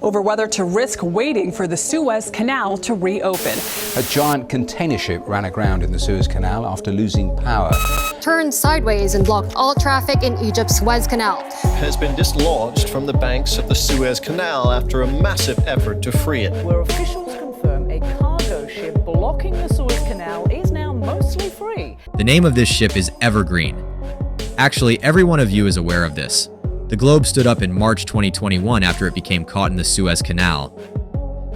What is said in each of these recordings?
over whether to risk waiting for the Suez Canal to reopen. A giant container ship ran aground in the Suez Canal after losing power. Turned sideways and blocked all traffic in Egypt's Suez Canal. Has been dislodged from the banks of the Suez Canal after a massive effort to free it. Where officials confirm a cargo ship blocking the Suez Canal is now mostly free. The name of this ship is Evergreen. Actually, every one of you is aware of this. The globe stood up in March 2021 after it became caught in the Suez Canal.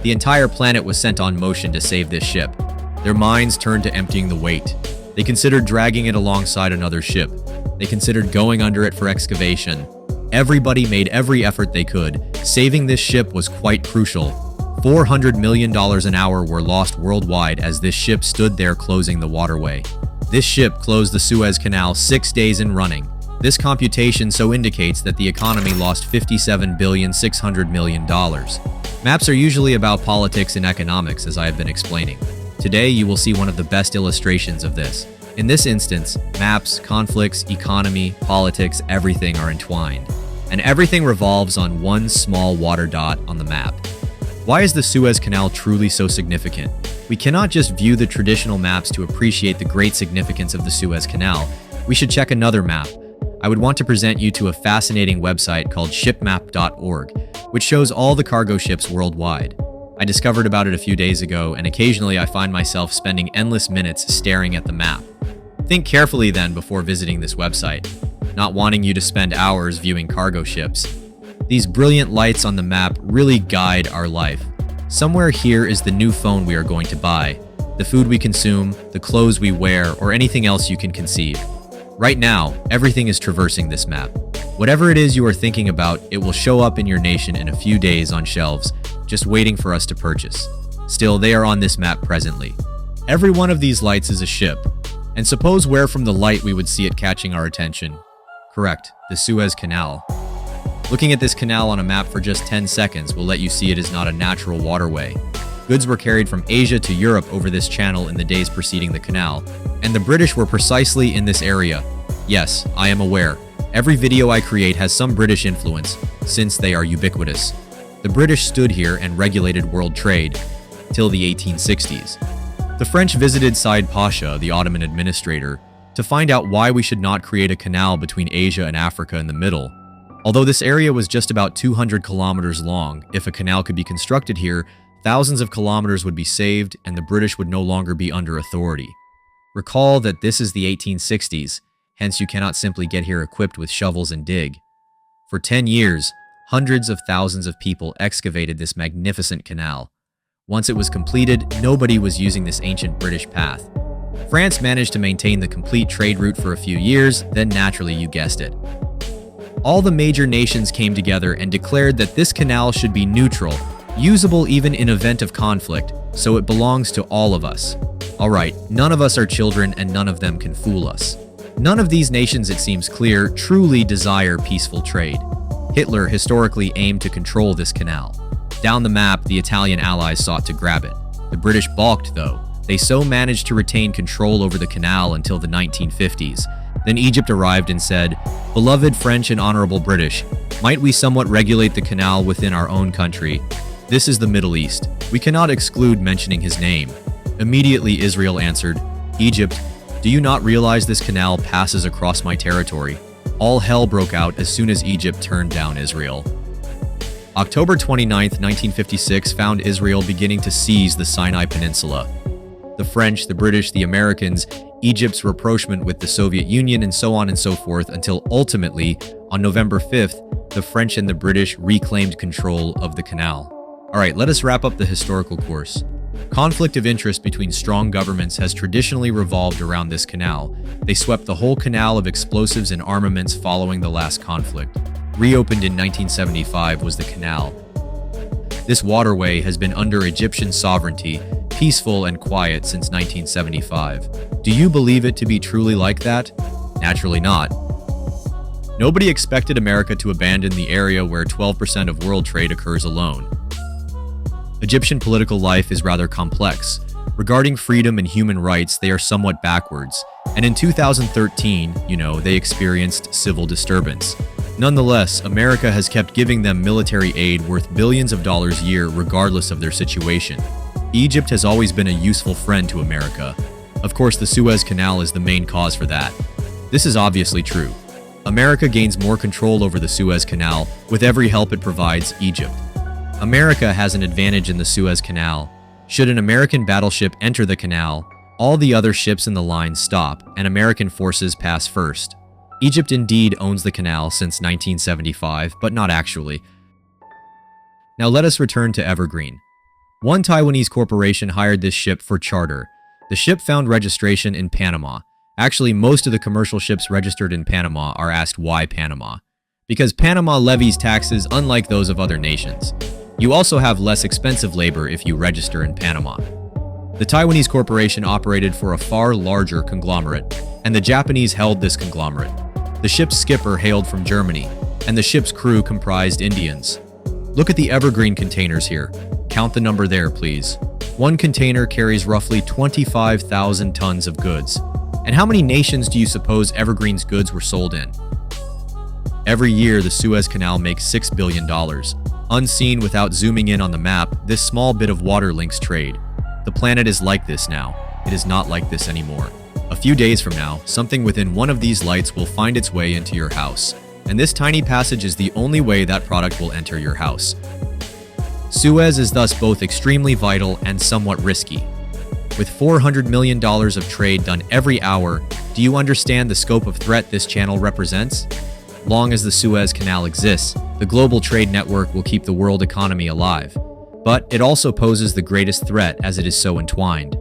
The entire planet was sent on motion to save this ship. Their minds turned to emptying the weight. They considered dragging it alongside another ship. They considered going under it for excavation. Everybody made every effort they could. Saving this ship was quite crucial. $400 million an hour were lost worldwide as this ship stood there closing the waterway. This ship closed the Suez Canal 6 days in running. This computation so indicates that the economy lost $57.6 billion. Maps are usually about politics and economics, as I have been explaining. Today, you will see one of the best illustrations of this. In this instance, maps, conflicts, economy, politics, everything are entwined. And everything revolves on one small water dot on the map. Why is the Suez Canal truly so significant? We cannot just view the traditional maps to appreciate the great significance of the Suez Canal. We should check another map. I would want to present you to a fascinating website called shipmap.org, which shows all the cargo ships worldwide. I discovered about it a few days ago, and occasionally I find myself spending endless minutes staring at the map. Think carefully then before visiting this website, not wanting you to spend hours viewing cargo ships. These brilliant lights on the map really guide our life. Somewhere here is the new phone we are going to buy, the food we consume, the clothes we wear, or anything else you can conceive. Right now, everything is traversing this map. Whatever it is you are thinking about, it will show up in your nation in a few days on shelves, just waiting for us to purchase. Still, they are on this map presently. Every one of these lights is a ship. And suppose where from the light we would see it catching our attention. Correct, the Suez Canal. Looking at this canal on a map for just 10 seconds will let you see it is not a natural waterway. Goods were carried from Asia to Europe over this channel in the days preceding the canal, and the British were precisely in this area. Yes, I am aware. Every video I create has some British influence, since they are ubiquitous. The British stood here and regulated world trade, till the 1860s. The French visited Said Pasha, the Ottoman administrator, to find out why we should not create a canal between Asia and Africa in the middle. Although this area was just about 200 kilometers long, if a canal could be constructed here, thousands of kilometers would be saved and the British would no longer be under authority. Recall that this is the 1860s, hence you cannot simply get here equipped with shovels and dig. For 10 years, hundreds of thousands of people excavated this magnificent canal. Once it was completed, nobody was using this ancient British path. France managed to maintain the complete trade route for a few years, then naturally you guessed it. All the major nations came together and declared that this canal should be neutral, usable even in event of conflict, so it belongs to all of us. Alright, none of us are children and none of them can fool us. None of these nations, it seems clear, truly desire peaceful trade. Hitler historically aimed to control this canal. Down the map, the Italian allies sought to grab it. The British balked, though. They so managed to retain control over the canal until the 1950s. Then Egypt arrived and said, "Beloved French and honorable British, might we somewhat regulate the canal within our own country? This is the Middle East. We cannot exclude mentioning his name." Immediately Israel answered, "Egypt, do you not realize this canal passes across my territory?" All hell broke out as soon as Egypt turned down Israel. October 29, 1956 found Israel beginning to seize the Sinai Peninsula. The French, the British, the Americans, Egypt's rapprochement with the Soviet Union, and so on and so forth, until ultimately, on November 5th, the French and the British reclaimed control of the canal. Alright, let us wrap up the historical course. Conflict of interest between strong governments has traditionally revolved around this canal. They swept the whole canal of explosives and armaments following the last conflict. Reopened in 1975 was the canal. This waterway has been under Egyptian sovereignty, peaceful and quiet since 1975. Do you believe it to be truly like that? Naturally not. Nobody expected America to abandon the area where 12% of world trade occurs alone. Egyptian political life is rather complex. Regarding freedom and human rights, they are somewhat backwards. And in 2013, they experienced civil disturbance. Nonetheless, America has kept giving them military aid worth billions of dollars a year regardless of their situation. Egypt has always been a useful friend to America. Of course, the Suez Canal is the main cause for that. This is obviously true. America gains more control over the Suez Canal with every help it provides Egypt. America has an advantage in the Suez Canal. Should an American battleship enter the canal, all the other ships in the line stop and American forces pass first. Egypt indeed owns the canal since 1975, but not actually. Now let us return to Evergreen. One Taiwanese corporation hired this ship for charter. The ship found registration in Panama. Actually, most of the commercial ships registered in Panama are asked why Panama. Because Panama levies taxes unlike those of other nations. You also have less expensive labor if you register in Panama. The Taiwanese corporation operated for a far larger conglomerate, and the Japanese held this conglomerate. The ship's skipper hailed from Germany, and the ship's crew comprised Indians. Look at the Evergreen containers here. Count the number there, please. One container carries roughly 25,000 tons of goods. And how many nations do you suppose Evergreen's goods were sold in? Every year, the Suez Canal makes $6 billion. Unseen without zooming in on the map, this small bit of water links trade. The planet is like this now. It is not like this anymore. A few days from now, something within one of these lights will find its way into your house. And this tiny passage is the only way that product will enter your house. Suez is thus both extremely vital and somewhat risky. With $400 million of trade done every hour, do you understand the scope of threat this channel represents? Long as the Suez Canal exists, the global trade network will keep the world economy alive. But it also poses the greatest threat as it is so entwined.